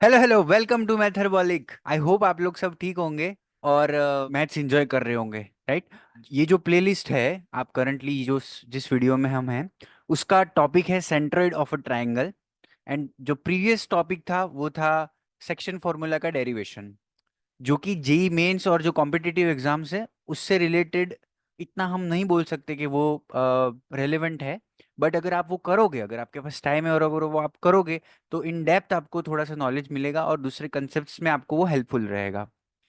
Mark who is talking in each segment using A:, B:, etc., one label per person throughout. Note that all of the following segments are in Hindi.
A: हेलो हेलो, वेलकम टू मैथरबॉलिक। आई होप आप लोग सब ठीक होंगे और मैथ्स एंजॉय कर रहे होंगे, राइट। ये जो प्लेलिस्ट है, आप करंटली जो जिस वीडियो में हम हैं, उसका टॉपिक है centroid of a triangle. And जो प्रीवियस टॉपिक था वो था सेक्शन फॉर्मूला का डेरिवेशन, जो कि जेई मेंस और जो कॉम्पिटिटिव एग्जाम्स है उससे रिलेटेड इतना हम नहीं बोल सकते कि वो रेलेवेंट है। बट अगर आप वो करोगे, अगर आपके पास टाइम है और अगर वो आप करोगे, तो इन डेप्थ आपको थोड़ा सा नॉलेज मिलेगा और दूसरे कंसेप्ट्स में आपको वो हेल्पफुल रहेगा।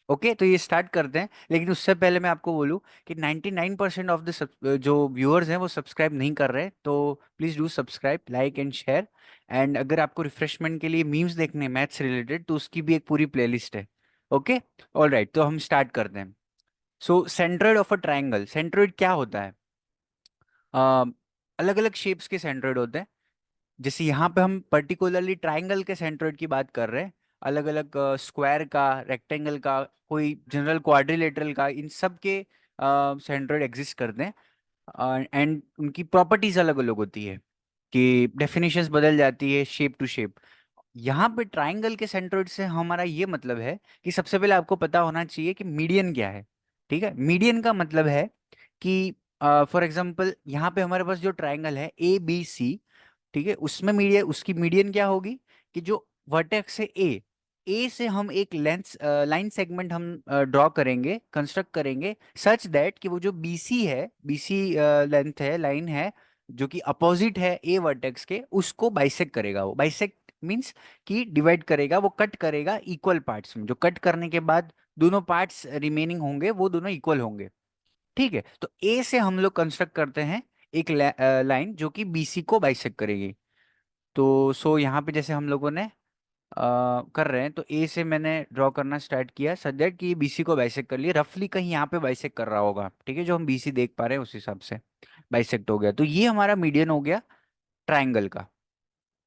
A: ओके, तो ये स्टार्ट करते हैं। लेकिन उससे पहले मैं आपको बोलूं कि 99% ऑफ द जो व्यूअर्स हैं वो सब्सक्राइब नहीं कर रहे, तो please do subscribe, like and share. And अगर आपको रिफ्रेशमेंट के लिए मीम्स देखने हैं मैथ्स रिलेटेड, तो उसकी भी एक पूरी प्लेलिस्ट है। ओके, ऑल राइट, तो हम स्टार्ट करते हैं। So centroid of a triangle, centroid क्या होता है? अलग अलग शेप्स के सेंट्रोइड होते हैं। जैसे यहाँ पे हम पर्टिकुलरली ट्राइंगल के सेंट्रोइड की बात कर रहे हैं। अलग अलग स्क्वायर का, रेक्टेंगल का, कोई जनरल क्वाड्रिलेटरल का, इन सब के सेंट्रोइड एग्जिस्ट करते हैं। एंड उनकी प्रॉपर्टीज अलग अलग होती है कि डेफिनेशंस बदल जाती है शेप टू शेप। यहाँ पे ट्राइंगल के सेंट्रोइड से हमारा ये मतलब है कि सबसे पहले आपको पता होना चाहिए कि मीडियन क्या है। ठीक है, मीडियन का मतलब है कि फॉर एग्जांपल यहाँ पे हमारे पास जो ट्राइंगल है ABC, ठीक है, उसमें मीडियन, उसकी मीडियन क्या होगी कि जो वर्टेक्स है ए से हम एक लेंथ लाइन सेगमेंट हम ड्रॉ करेंगे, कंस्ट्रक्ट करेंगे, सच दैट कि वो जो BC है, BC लेंथ है, लाइन है, जो कि अपोजिट है ए वर्टेक्स के, उसको बाइसेक्ट करेगा। वो बाइसेक्ट मींस कि डिवाइड करेगा, वो कट करेगा इक्वल पार्ट्स में। जो कट करने के बाद दोनों पार्ट्स रिमेनिंग होंगे वो दोनों इक्वल होंगे। ठीक है, तो ए से हम लोग कंस्ट्रक्ट करते हैं एक लाइन जो कि BC को बाइसेक्ट करेगी। तो सो यहाँ पे जैसे हम लोगों ने कर रहे हैं, तो ए से मैंने ड्रॉ करना स्टार्ट किया सच दैट कि BC को बाइसेक्ट कर लिया, रफली कहीं यहाँ पे बाइसेक्ट कर रहा होगा। ठीक है, जो हम BC देख पा रहे हैं उस हिसाब से बाइसेक्ट हो गया, तो ये हमारा मीडियन हो गया ट्राइंगल का।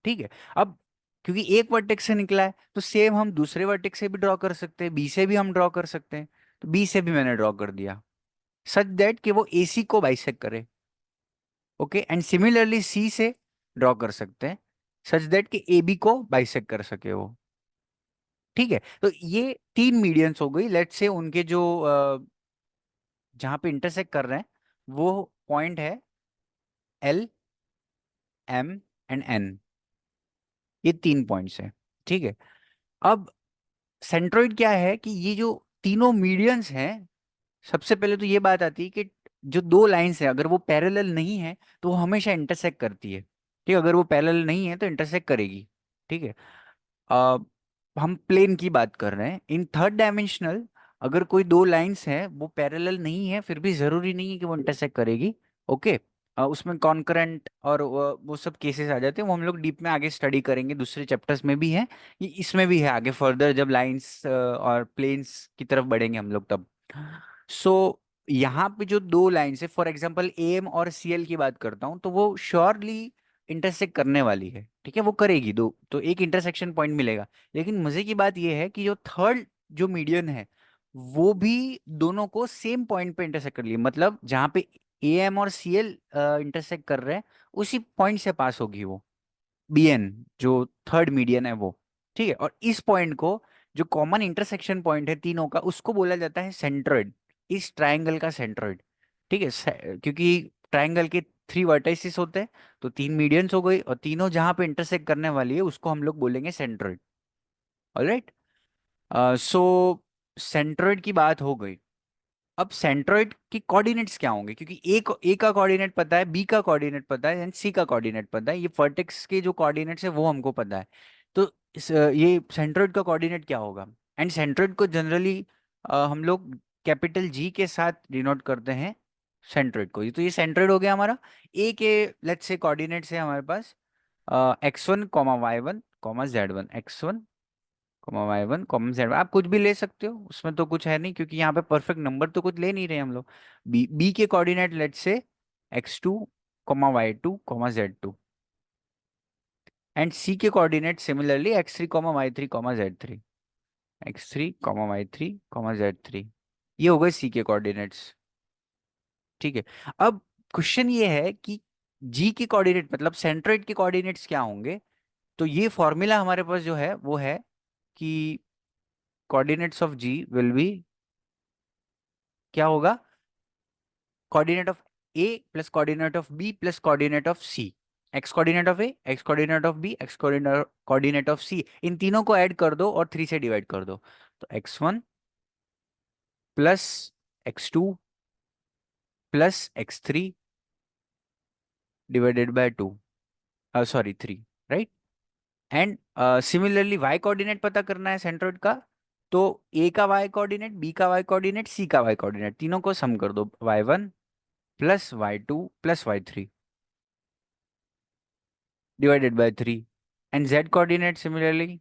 A: ठीक है, अब क्योंकि एक वर्टेक्स से निकला है, तो सेम हम दूसरे वर्टेक्स से भी ड्रॉ कर सकते हैं, बी से भी हम ड्रॉ कर सकते हैं। तो बी से भी मैंने ड्रॉ कर दिया सच दैट कि वो AC को बाइसेक्ट करे। ओके, एंड सिमिलरली सी से ड्रॉ कर सकते हैं सच दैट कि AB को बाइसेक्ट कर सके वो। ठीक है, तो ये तीन मीडियंस हो गई, लेट्स से उनके जो जहां पे इंटरसेक्ट कर रहे हैं वो पॉइंट है L, M एंड N। ये तीन पॉइंट्स है। ठीक है, अब सेंट्रोइड क्या है कि ये जो तीनों मीडियंस हैं, सबसे पहले तो ये बात आती है कि जो दो लाइंस है अगर वो पैरेलल नहीं है तो वो हमेशा इंटरसेक्ट करती है। ठीक है, अगर वो पैरेलल नहीं है तो इंटरसेक्ट करेगी। ठीक है, अ, हम प्लेन की बात कर रहे हैं इन थर्ड डायमेंशनल। अगर कोई दो लाइंस है वो पैरेलल नहीं है, फिर भी जरूरी नहीं है कि वो इंटरसेक्ट करेगी। ओके, उसमें कॉन्करेंट और वो सब केसेस आ जाते हैं, वो हम लोग डीप में आगे स्टडी करेंगे, दूसरे चैप्टर्स में भी है, इसमें भी है आगे फर्दर जब लाइंस और प्लेन्स की तरफ बढ़ेंगे हम लोग तब। सो यहाँ पे जो दो लाइंस है, फॉर एग्जांपल AM और CL की बात करता हूँ, तो वो श्योरली इंटरसेक्ट करने वाली है। ठीक है, वो करेगी दो, तो एक इंटरसेक्शन पॉइंट मिलेगा। लेकिन मजे की बात यह है कि जो थर्ड जो मीडियन है वो भी दोनों को सेम पॉइंट पे इंटरसेक्ट कर लिए, मतलब जहां पे AM और CL इंटरसेक्ट कर रहे हैं उसी पॉइंट से पास होगी वो BN, जो थर्ड मीडियन है वो। ठीक है, और इस पॉइंट को, जो कॉमन इंटरसेक्शन पॉइंट है तीनों का, उसको बोला जाता है सेंट्रोइड, इस ट्रायंगल का सेंट्रोइड। ठीक है, क्योंकि ट्रायंगल के थ्री वर्टाइसिस होते हैं, तो तीन मीडियंस हो गई और तीनों जहां पे इंटरसेक्ट करने वाली है उसको हम लोग बोलेंगे सेंट्रोइड। ऑलराइट, सो सेंट्रोइड की बात हो गई। अब सेंट्रोइड की कोऑर्डिनेट्स क्या होंगे, क्योंकि ए का कोऑर्डिनेट पता है, B का कोऑर्डिनेट पता है एंड C का कोऑर्डिनेट पता है, ये वर्टेक्स के जो कोऑर्डिनेट्स है वो हमको पता है। तो ये सेंट्रोइड का कोऑर्डिनेट क्या होगा? एंड सेंट्रोइड को जनरली हम लोग कैपिटल G के साथ डिनोट करते हैं सेंट्रोइड को। तो ये सेंट्रोइड हो गया हमारा। ए के लेट्स से कोऑर्डिनेट्स है हमारे पास X1, Y1, Z1, X1, Y1, Z1, आप कुछ भी ले सकते हो, उसमें तो कुछ है नहीं, क्योंकि यहाँ पे परफेक्ट नंबर तो कुछ ले नहीं रहे हम लोग। बी के coordinate let's say X2, Y2, Z2, and सी के coordinate similarly X3, Y3, Z3, X3, Y3, Z3। ये हो गए सी के कोऑर्डिनेट्स। ठीक है, अब क्वेश्चन ये है कि जी के कोऑर्डिनेट मतलब सेंट्रोइड के कोऑर्डिनेट्स क्या होंगे? तो ये फॉर्मूला हमारे पास जो है वो है कि coordinates of G will be, क्या होगा, coordinate of A plus coordinate of B plus coordinate of C, x coordinate of A, x coordinate of B, x coordinate of C, इन तीनों को ऐड कर दो और 3 से डिवाइड कर दो। तो x1 plus x2 plus x3 divided by 2, sorry 3, right. And similarly Y coordinate पता करना है सेंट्रोइड का, तो ए का वाई कोऑर्डिनेट, बी का वाई कोऑर्डिनेट, सी का वाई कोऑर्डिनेट, तीनों को सम कर दो, y1 plus y2 plus y3 divided by 3। And z coordinate similarly,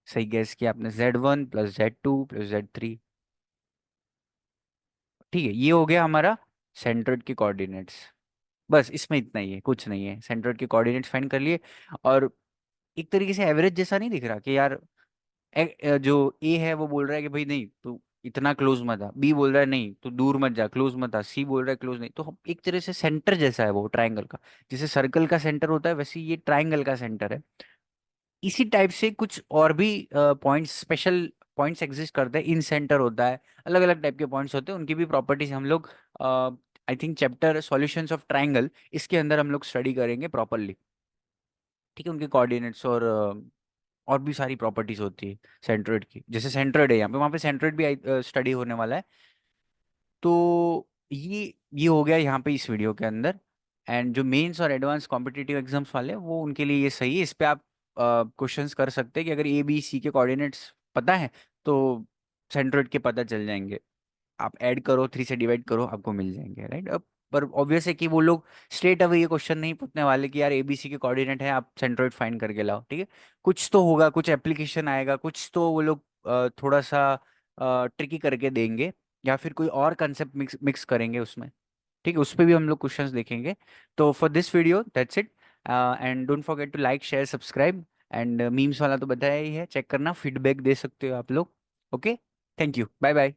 A: सही गैस किया आपने, z1 plus z2 plus z3। ठीक है, ये हो गया हमारा सेंट्रोइड के कोऑर्डिनेट्स। बस इसमें इतना ही है, कुछ नहीं है, सेंट्रोइड के कोऑर्डिनेट्स फाइंड कर लिए। और एक तरीके से एवरेज जैसा नहीं दिख रहा कि यार जो ए है वो बोल रहा है कि भाई नहीं तू इतना क्लोज मत आ, बी बोल रहा है नहीं तू दूर मत जा क्लोज मत आ, सी बोल रहा है क्लोज नहीं, तो एक तरह से सेंटर जैसा है वो ट्राइंगल का। जैसे सर्कल का सेंटर होता है वैसे ये ट्राइंगल का सेंटर है। इसी टाइप से कुछ और भी पॉइंट्स, स्पेशल पॉइंट्स एग्जिस्ट करते हैं, इन सेंटर होता है, अलग अलग टाइप के पॉइंट्स होते हैं, उनकी भी प्रॉपर्टीज हम लोग I think chapter solutions of triangle, इसके अंदर हम लोग स्टडी करेंगे प्रॉपरली। ठीक है, उनके कोऑर्डिनेट्स और भी सारी प्रॉपर्टीज होती है सेंट्रोइड की, जैसे सेंट्रोइड है यहाँ पे, वहाँ पे सेंट्रोइड भी स्टडी होने वाला है। तो ये हो गया यहाँ पे इस वीडियो के अंदर। एंड जो मेंस और एडवांस कॉम्पिटिटिव एग्जाम्स वाले हैं, वो उनके लिए ये सही है, इस पे आप क्वेश्चंस कर सकते हैं कि अगर ए बी सी के कोऑर्डिनेट्स पता है तो सेंट्रोइड के पता चल जाएंगे। आप ऐड करो, 3 से डिवाइड करो, आपको मिल जाएंगे, राइट। अब पर ऑब्वियस है कि वो लोग स्ट्रेट अवे ये क्वेश्चन नहीं पूछने वाले कि यार एबीसी के कोऑर्डिनेट है आप सेंट्रोइड फाइंड करके लाओ, ठीक है। कुछ तो होगा, कुछ एप्लीकेशन आएगा, कुछ तो वो लोग थोड़ा सा ट्रिकी करके देंगे, या फिर कोई और कंसेप्ट मिक्स मिक्स करेंगे उसमें। ठीक है, उस पर भी हम लोग क्वेश्चंस देखेंगे। तो for this video that's it. And don't forget to like share subscribe. And memes वाला तो बताया ही है, चेक करना, फीडबैक दे सकते हो आप लोग। Okay, thank you, bye bye.